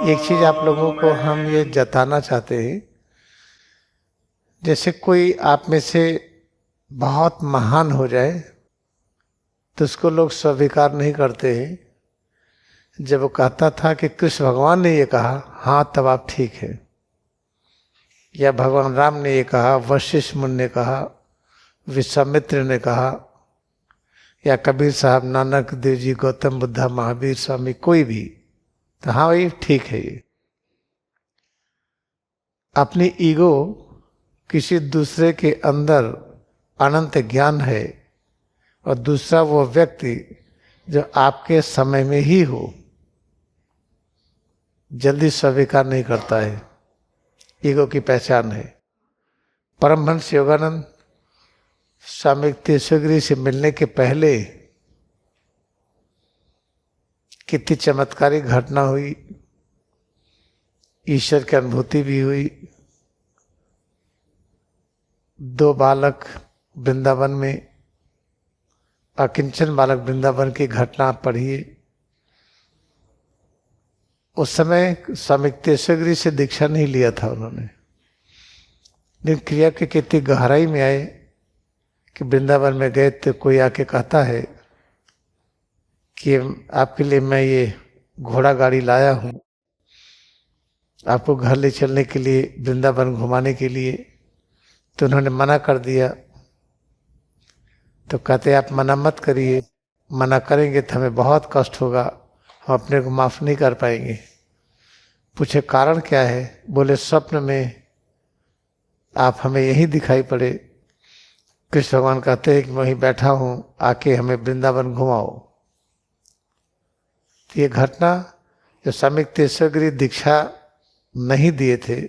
एक चीज आप लोगों को हम ये जताना चाहते हैं, जैसे कोई आप में से बहुत महान हो जाए तो उसको लोग स्वीकार नहीं करते हैं। जब वो कहता था कि कृष्ण भगवान ने ये कहा, हाँ तब आप ठीक है। या भगवान राम ने ये कहा, वशिष्ठ मुनि ने कहा, विश्वामित्र ने कहा, या कबीर साहब, नानक देव जी, गौतम बुद्धा, महावीर स्वामी, कोई भी, तो हाँ भाई ठीक है। ये अपनी ईगो किसी दूसरे के अंदर अनंत ज्ञान है, और दूसरा वो व्यक्ति जो आपके समय में ही हो, जल्दी स्वीकार नहीं करता है। ईगो की पहचान है। परमहंस योगानंद स्वामी तीर्थगिरी से मिलने के पहले कितनी चमत्कारिक घटना हुई, ईश्वर की अनुभूति भी हुई। 2 बालक वृंदावन में, अकिंचन बालक वृंदावन की घटना आप पढ़िए। उस समय स्वामी तीर्थगिरी से दीक्षा नहीं लिया था उन्होंने, लेकिन क्रिया के कितनी गहराई में आए कि वृंदावन में गए तो कोई आके कहता है कि आपके लिए मैं ये घोड़ा गाड़ी लाया हूँ, आपको घर ले चलने के लिए, वृंदावन घुमाने के लिए। तो उन्होंने मना कर दिया। तो कहते आप मना मत करिए, मना करेंगे तो हमें बहुत कष्ट होगा, हम अपने को माफ नहीं कर पाएंगे। पूछे कारण क्या है? बोले स्वप्न में आप हमें यही दिखाई पड़े। कृष्ण भगवान कहते हैं कि मैं वहीं बैठा हूँ, आके हमें वृंदावन घुमाओ। तो ये घटना, जो स्वामी तीर्थगिरी दीक्षा नहीं दिए थे,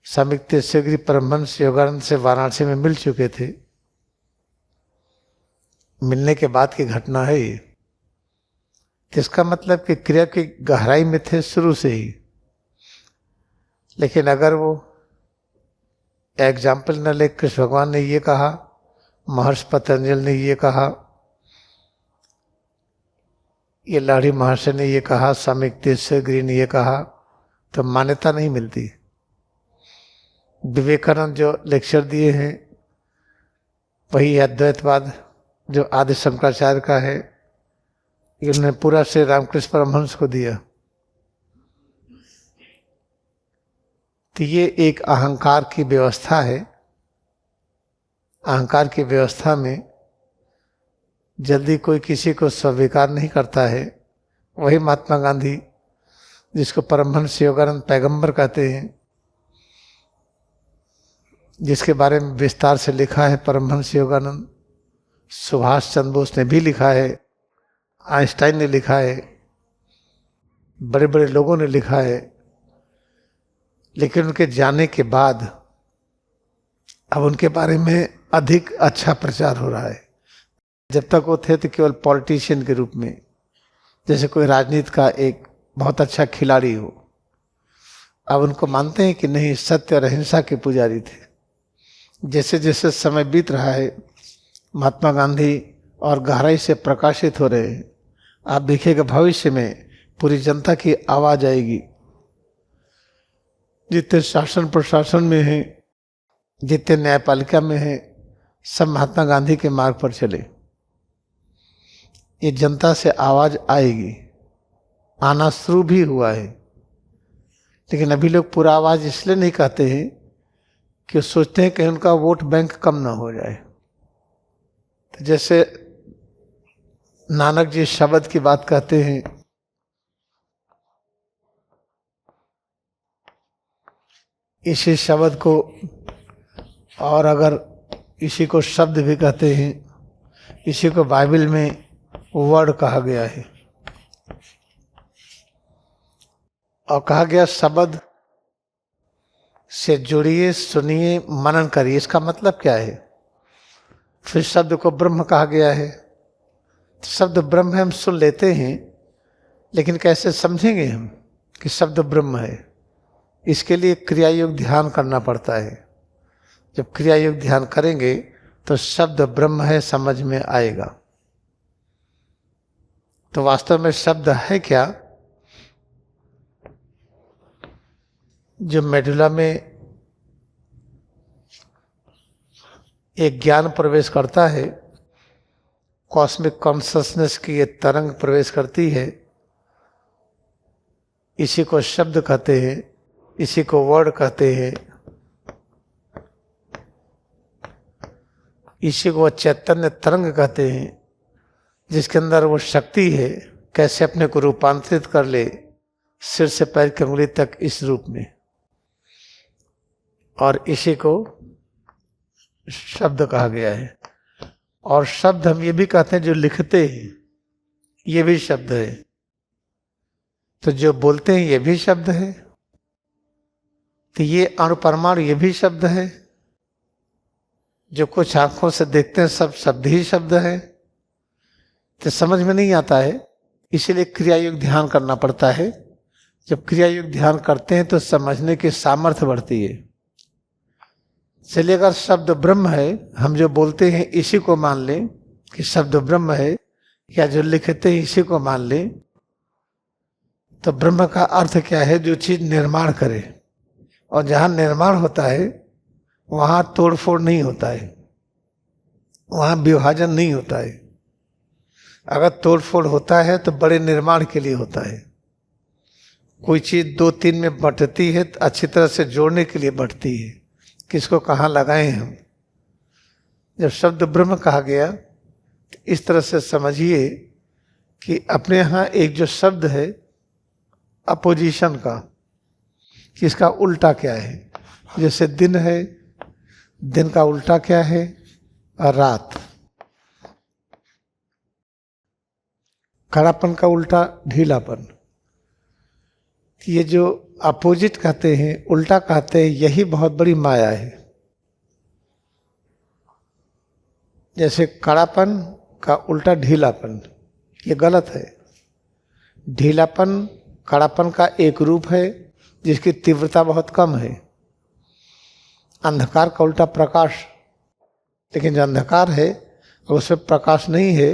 स्वामी तीर्थगिरी परमहंस योगानंद से वाराणसी में मिल चुके थे, मिलने के बाद की घटना है ये। इसका मतलब कि क्रिया की गहराई में थे शुरू से ही। लेकिन अगर वो एग्जाम्पल न ले, कृष्ण भगवान ने ये कहा, महर्षि पतंजलि ने ये कहा, ये लाड़ी महर्षि ने ये कहा, स्वामी तीर्थगिरी ने ये कहा, तो मान्यता नहीं मिलती। विवेकानंद जो लेक्चर दिए हैं वही अद्वैतवाद जो आदि शंकराचार्य का है, इन्होंने पूरा श्री रामकृष्ण परमहंस को दिया। तो ये एक अहंकार की व्यवस्था है। अहंकार की व्यवस्था में जल्दी कोई किसी को स्वीकार नहीं करता है। वही महात्मा गांधी, जिसको परमहंस योगानंद पैगंबर कहते हैं, जिसके बारे में विस्तार से लिखा है परमहंस योगानंद, सुभाष चंद्र बोस ने भी लिखा है, आइंस्टाइन ने लिखा है, बड़े बड़े लोगों ने लिखा है। लेकिन उनके जाने के बाद अब उनके बारे में अधिक अच्छा प्रचार हो रहा है। जब तक वो थे तो केवल पॉलिटिशियन के रूप में, जैसे कोई राजनीति का एक बहुत अच्छा खिलाड़ी हो। अब उनको मानते हैं कि नहीं, सत्य और अहिंसा के पुजारी थे। जैसे जैसे समय बीत रहा है, महात्मा गांधी और गहराई से प्रकाशित हो रहे हैं। आप देखिएगा भविष्य में पूरी जनता की आवाज आएगी। जितने शासन प्रशासन में हैं, जितने न्यायपालिका में हैं, सब महात्मा गांधी के मार्ग पर चले। ये जनता से आवाज आएगी, आना शुरू भी हुआ है। लेकिन अभी लोग पूरा आवाज इसलिए नहीं कहते हैं कि वो सोचते हैं कि उनका वोट बैंक कम ना हो जाए। तो जैसे नानक जी शब्द की बात कहते हैं, इसी शब्द को, और अगर इसी को शब्द भी कहते हैं, इसी को बाइबल में वर्ड कहा गया है। और कहा गया शब्द से जुड़िए, सुनिए, मनन करिए। इसका मतलब क्या है? फिर शब्द को ब्रह्म कहा गया है। शब्द ब्रह्म है, हम सुन लेते हैं, लेकिन कैसे समझेंगे हम कि शब्द ब्रह्म है? इसके लिए क्रिया योग ध्यान करना पड़ता है। जब क्रिया योग ध्यान करेंगे तो शब्द ब्रह्म है समझ में आएगा। तो वास्तव में शब्द है क्या? जो मेडुला में एक ज्ञान प्रवेश करता है, कॉस्मिक कॉन्शसनेस की ये तरंग प्रवेश करती है, इसी को शब्द कहते हैं, इसी को वर्ड कहते हैं, इसी को चैतन्य तरंग कहते हैं, जिसके अंदर वो शक्ति है कैसे अपने को रूपांतरित कर ले सिर से पैर की उंगली तक इस रूप में, और इसी को शब्द कहा गया है। और शब्द हम ये भी कहते हैं जो लिखते हैं ये भी शब्द है, तो जो बोलते हैं ये भी शब्द है, तो ये अणुपरमाणु ये भी शब्द है, जो कुछ आंखों से देखते हैं सब शब्द ही शब्द है। तो समझ में नहीं आता है, इसीलिए क्रिया युक्त ध्यान करना पड़ता है। जब क्रिया युक्त ध्यान करते हैं तो समझने की सामर्थ्य बढ़ती है। चलिए अगर शब्द ब्रह्म है, हम जो बोलते हैं इसी को मान लें कि शब्द ब्रह्म है, या जो लिखते हैं इसी को मान लें, तो ब्रह्म का अर्थ क्या है? जो चीज निर्माण करे, और जहां निर्माण होता है वहां तोड़फोड़ नहीं होता है, वहां विभाजन नहीं होता है। अगर तोड़फोड़ होता है तो बड़े निर्माण के लिए होता है। कोई चीज 2-3 में बंटती है तो अच्छी तरह से जोड़ने के लिए बंटती है, किसको कहाँ लगाएं हम। जब शब्द ब्रह्म कहा गया तो इस तरह से समझिए कि अपने यहाँ एक जो शब्द है अपोजिशन का, कि इसका उल्टा क्या है। जैसे दिन है, दिन का उल्टा क्या है? और रात। कड़ापन का उल्टा ढीलापन। ये जो अपोजिट कहते हैं, उल्टा कहते हैं, यही बहुत बड़ी माया है। जैसे कड़ापन का उल्टा ढीलापन, ये गलत है। ढीलापन कड़ापन का एक रूप है जिसकी तीव्रता बहुत कम है। अंधकार का उल्टा प्रकाश, लेकिन जो अंधकार है और उसमें प्रकाश नहीं है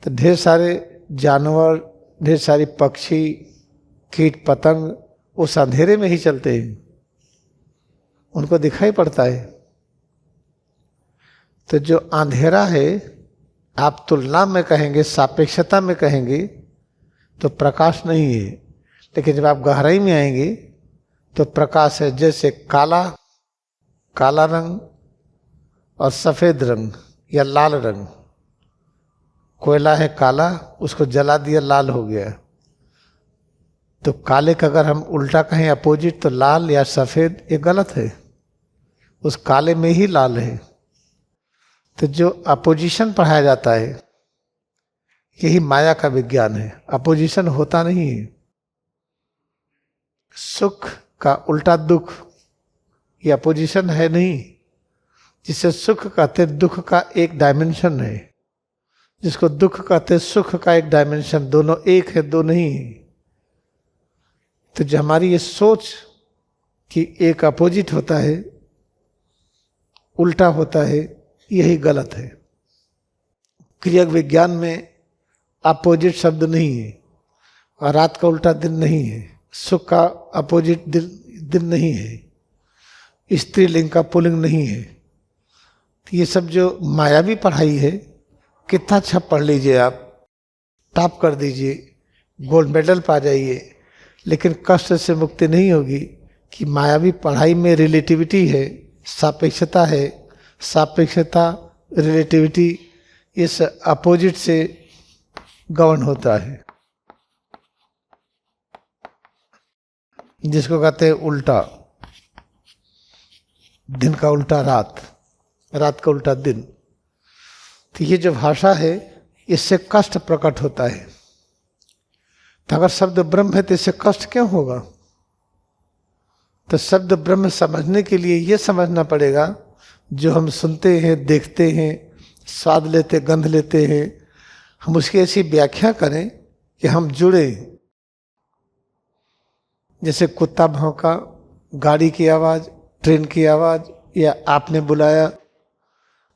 तो ढेर सारे जानवर, ढेर सारी पक्षी, कीट पतंग उस अंधेरे में ही चलते हैं, उनको दिखाई पड़ता है। तो जो अंधेरा है आप तुलना में कहेंगे, सापेक्षता में कहेंगे तो प्रकाश नहीं है, लेकिन जब आप गहराई में आएंगे तो प्रकाश है। जैसे काला रंग और सफेद रंग या लाल रंग, कोयला है काला, उसको जला दिया लाल हो गया। तो काले का अगर हम उल्टा कहें अपोजिट, तो लाल या सफेद, ये गलत है। उस काले में ही लाल है। तो जो अपोजिशन पढ़ाया जाता है यही माया का विज्ञान है। अपोजिशन होता नहीं है। सुख का उल्टा दुख, ये अपोजिशन है नहीं। जिसे सुख कहते दुख का एक डायमेंशन है, जिसको दुख कहते सुख का एक डायमेंशन, दोनों एक है, दो नहीं है। तो जो हमारी ये सोच कि एक अपोजिट होता है, उल्टा होता है, यही गलत है। क्रिया विज्ञान में अपोजिट शब्द नहीं है, और रात का उल्टा दिन नहीं है, सुख का अपोजिट दिन नहीं है, स्त्रीलिंग का पुल्लिंग नहीं है। तो ये सब जो मायावी पढ़ाई है, कितना अच्छा पढ़ लीजिए आप, टॉप कर दीजिए, गोल्ड मेडल पा जाइए, लेकिन कष्ट से मुक्ति नहीं होगी। कि मायावी पढ़ाई में रिलेटिविटी है, सापेक्षता है। सापेक्षता, रिलेटिविटी इस अपोजिट से गवर्न होता है, जिसको कहते हैं उल्टा। दिन का उल्टा रात, रात का उल्टा दिन। तो ये जो भाषा है इससे कष्ट प्रकट होता है। तो अगर शब्द ब्रह्म है तो इससे कष्ट क्यों होगा? तो शब्द ब्रह्म समझने के लिए ये समझना पड़ेगा, जो हम सुनते हैं, देखते हैं, स्वाद लेते, गंध लेते हैं, हम उसकी ऐसी व्याख्या करें कि हम जुड़े। जैसे कुत्ता भौंका, गाड़ी की आवाज़, ट्रेन की आवाज़, या आपने बुलाया,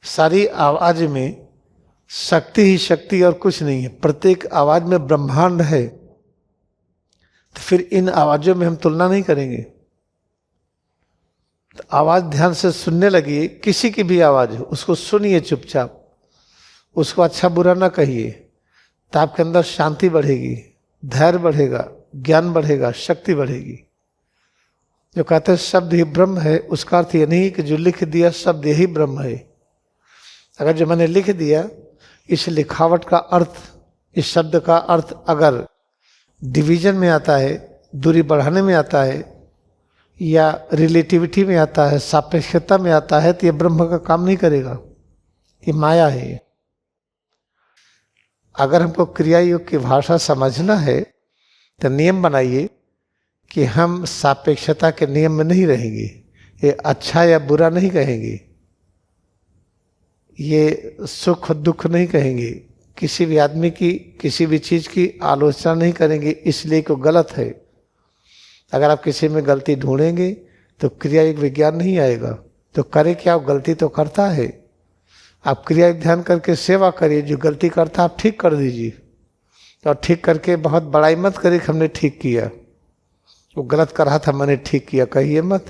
सारी आवाज में शक्ति ही शक्ति और कुछ नहीं है। प्रत्येक आवाज में ब्रह्मांड है। तो फिर इन आवाजों में हम तुलना नहीं करेंगे। तो आवाज ध्यान से सुनने लगिए, किसी की भी आवाज हो उसको सुनिए चुपचाप, उसको अच्छा बुरा ना कहिए, तो आपके अंदर शांति बढ़ेगी, धैर्य बढ़ेगा, ज्ञान बढ़ेगा, शक्ति बढ़ेगी। जो कहते हैं शब्द ही ब्रह्म है, उसका अर्थ ये नहीं कि जो लिख दिया शब्द यही ब्रह्म है। अगर जो मैंने लिख दिया, इस लिखावट का अर्थ, इस शब्द का अर्थ अगर डिवीजन में आता है, दूरी बढ़ाने में आता है, या रिलेटिविटी में आता है, सापेक्षता में आता है, तो ये ब्रह्म का काम नहीं करेगा, ये माया है। अगर हमको क्रिया योग की भाषा समझना है तो नियम बनाइए कि हम सापेक्षता के नियम में नहीं रहेंगे, ये अच्छा या बुरा नहीं कहेंगे, ये सुख दुख नहीं कहेंगे, किसी भी आदमी की किसी भी चीज़ की आलोचना नहीं करेंगे इसलिए कि गलत है। अगर आप किसी में गलती ढूंढेंगे तो क्रिया एक विज्ञान नहीं आएगा, तो करे क्या, गलती तो करता है। आप क्रिया ध्यान करके सेवा करिए, जो गलती करता आप ठीक कर दीजिए, और ठीक करके बहुत बड़ाई मत करिए कि हमने ठीक किया, वो गलत कर रहा था मैंने ठीक किया, कहिए मत।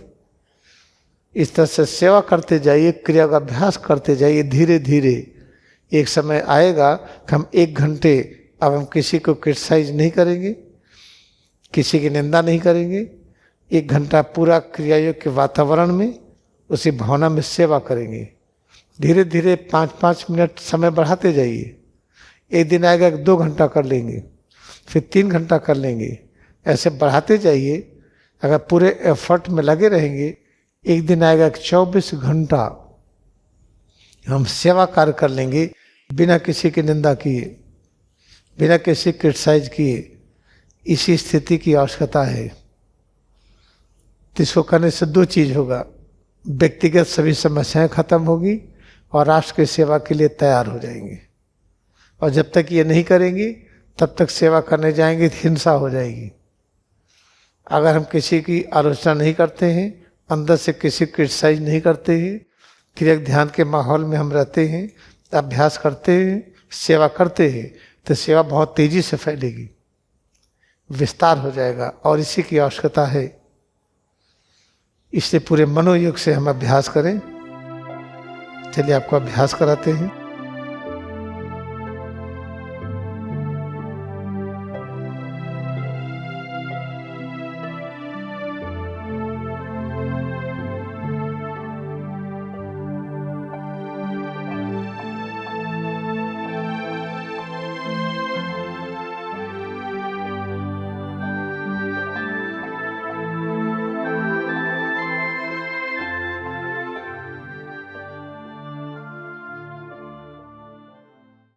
इस तरह से सेवा करते जाइए, क्रिया का अभ्यास करते जाइए, धीरे धीरे एक समय आएगा कि हम 1 घंटे अब हम किसी को क्रिटिसाइज नहीं करेंगे, किसी की निंदा नहीं करेंगे, 1 घंटा पूरा क्रिया योग के वातावरण में उसी भावना में सेवा करेंगे। धीरे धीरे 5-5 मिनट समय बढ़ाते जाइए, एक दिन आएगा 2 घंटा कर लेंगे, फिर 3 घंटा कर लेंगे, ऐसे बढ़ाते जाइए। अगर पूरे एफर्ट में लगे रहेंगे, एक दिन आएगा 24 घंटा हम सेवा कार्य कर लेंगे, बिना किसी की निंदा किए, बिना किसी क्रिटिसाइज किए। इसी स्थिति की आवश्यकता है। तो इसको करने से 2 चीज़ होगा, व्यक्तिगत सभी समस्याएं खत्म होगी और राष्ट्र की सेवा के लिए तैयार हो जाएंगे। और जब तक ये नहीं करेंगे तब तक सेवा करने जाएंगे तो हिंसा हो जाएगी। अगर हम किसी की आलोचना नहीं करते हैं, अंदर से किसी क्रिटिसाइज नहीं करते हैं, क्रिया ध्यान के माहौल में हम रहते हैं, अभ्यास करते हैं, सेवा करते हैं, तो सेवा बहुत तेजी से फैलेगी, विस्तार हो जाएगा। और इसी की आवश्यकता है। इसलिए पूरे मनोयोग से हम अभ्यास करें। चलिए आपको अभ्यास कराते हैं।